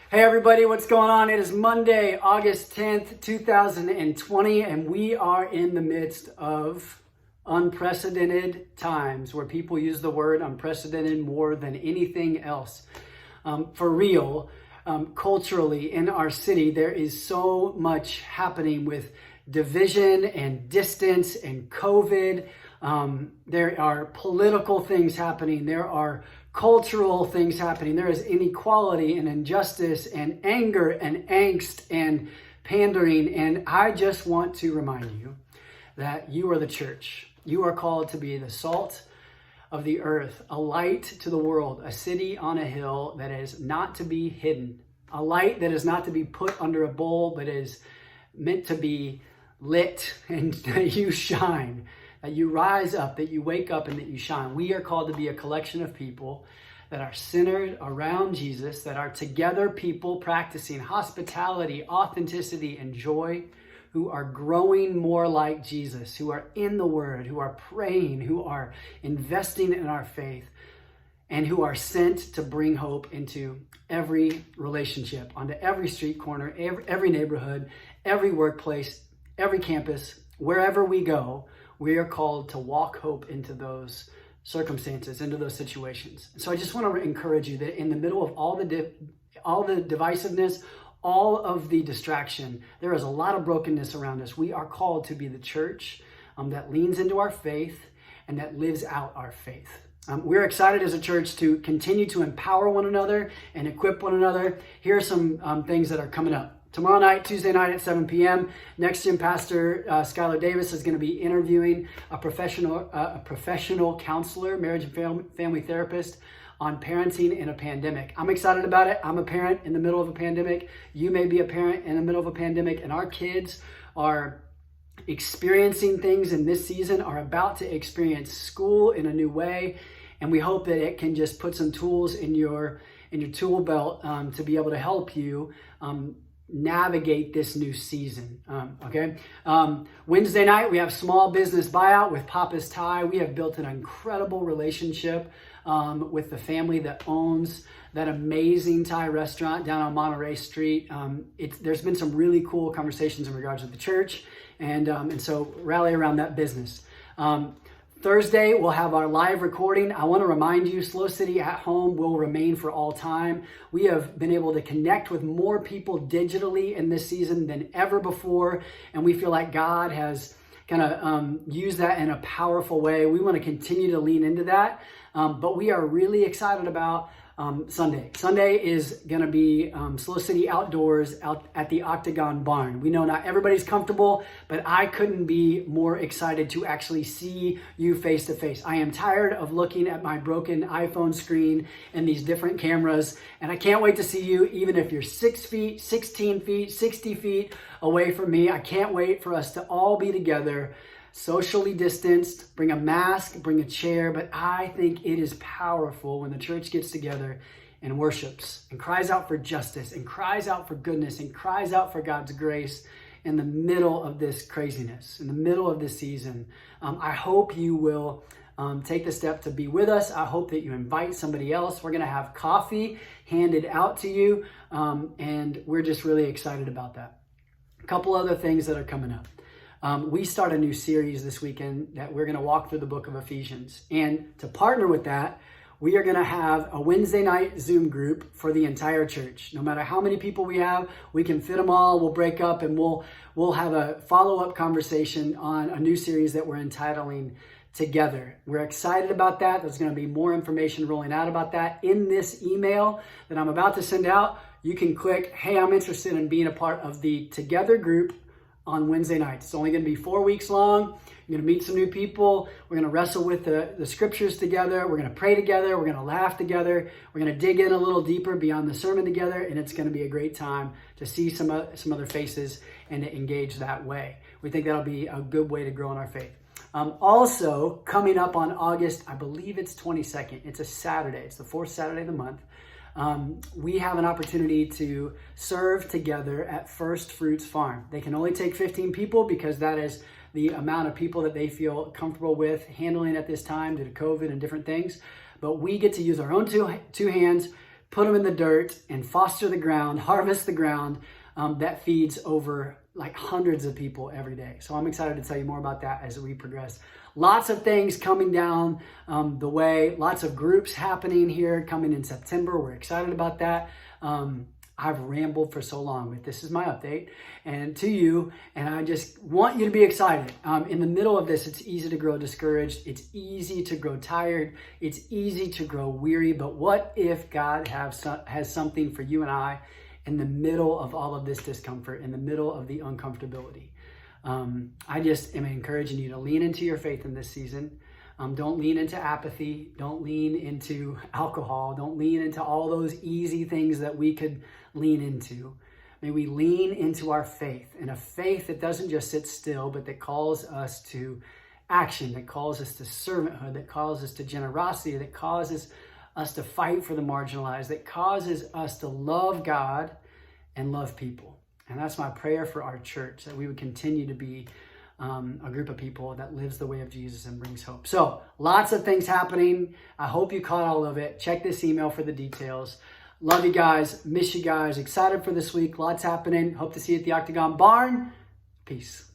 Hey everybody, what's going on? It is Monday, August 10th, 2020, and we are in the midst of unprecedented times where people use the word unprecedented more than anything else. For real, culturally in our city, there is so much happening with division and distance and COVID. There are political things happening. There are cultural things happening. There is inequality and injustice and anger and angst and pandering. And I just want to remind you that you are the church. You are called to be the salt of the earth, a light to the world, a city on a hill that is not to be hidden, a light that is not to be put under a bowl, but is meant to be lit and that you shine, that you rise up, that you wake up and that you shine. We are called to be a collection of people that are centered around Jesus, that are together people practicing hospitality, authenticity, and joy, who are growing more like Jesus, who are in the Word, who are praying, who are investing in our faith, and who are sent to bring hope into every relationship, onto every street corner, every neighborhood, every workplace, every campus, wherever we go. We are called to walk hope into those circumstances, into those situations. So I just want to encourage you that in the middle of all the divisiveness, all of the distraction, there is a lot of brokenness around us. We are called to be the church that leans into our faith and that lives out our faith. We're excited as a church to continue to empower one another and equip one another. Here are some things that are coming up. Tomorrow night, Tuesday night at 7 p.m., Next Gen Pastor Skylar Davis is going to be interviewing a professional counselor, marriage and family therapist on parenting in a pandemic. I'm excited about it. I'm a parent in the middle of a pandemic. You may be a parent in the middle of a pandemic, and our kids are experiencing things in this season, are about to experience school in a new way, and we hope that it can just put some tools in your tool belt to be able to help you navigate this new season. Wednesday night, we have small business buyout with Papa's Thai. We have built an incredible relationship with the family that owns that amazing Thai restaurant down on Monterey Street. There's been some really cool conversations in regards to the church, and so rally around that business. Thursday, we'll have our live recording. I want to remind you, Slo City at Home will remain for all time. We have been able to connect with more people digitally in this season than ever before, and we feel like God has kind of used that in a powerful way. We want to continue to lean into that, but we are really excited about Sunday. Sunday is going to be Slo City outdoors out at the Octagon Barn. We know not everybody's comfortable, but I couldn't be more excited to actually see you face to face. I am tired of looking at my broken iPhone screen and these different cameras, and I can't wait to see you, even if you're 6 feet, 16 feet, 60 feet away from me. I can't wait for us to all be together, socially distanced, bring a mask, bring a chair, but I think it is powerful when the church gets together and worships and cries out for justice and cries out for goodness and cries out for God's grace in the middle of this craziness, in the middle of this season. I hope you will take the step to be with us. I hope that you invite somebody else. We're going to have coffee handed out to you, and we're just really excited about that. A couple other things that are coming up. We start a new series this weekend that we're going to walk through the book of Ephesians. And to partner with that, we are going to have a Wednesday night Zoom group for the entire church. No matter how many people we have, we can fit them all. We'll break up and we'll have a follow-up conversation on a new series that we're entitling Together. We're excited about that. There's going to be more information rolling out about that in this email that I'm about to send out. You can click, hey, I'm interested in being a part of the Together group on Wednesday nights. It's only going to be 4 weeks long. You're going to meet some new people. We're going to wrestle with the scriptures together. We're going to pray together. We're going to laugh together. We're going to dig in a little deeper beyond the sermon together, and it's going to be a great time to see some other faces and to engage that way. We think that'll be a good way to grow in our faith. Also, coming up on August, I believe it's 22nd. It's a Saturday. It's the fourth Saturday of the month. We have an opportunity to serve together at First Fruits Farm. They can only take 15 people because that is the amount of people that they feel comfortable with handling at this time due to COVID and different things. But we get to use our own two hands, put them in the dirt and foster the ground, harvest the ground that feeds over like hundreds of people every day. So I'm excited to tell you more about that as we progress. Lots of things coming down the way, lots of groups happening here coming in September. We're excited about that. I've rambled for so long, but this is my update and to you, and I just want you to be excited. In the middle of this, it's easy to grow discouraged. It's easy to grow tired. It's easy to grow weary, but what if God has something for you and I in the middle of all of this discomfort, in the middle of the uncomfortability? I just am encouraging you to lean into your faith in this season. Don't lean into apathy. Don't lean into alcohol. Don't lean into all those easy things that we could lean into. May we lean into our faith, and a faith that doesn't just sit still, but that calls us to action, that calls us to servanthood, that calls us to generosity, that causes us to fight for the marginalized, that causes us to love God and love people. And that's my prayer for our church, that we would continue to be a group of people that lives the way of Jesus and brings hope. So lots of things happening. I hope you caught all of it. Check this email for the details. Love you guys. Miss you guys. Excited for this week. Lots happening. Hope to see you at the Octagon Barn. Peace.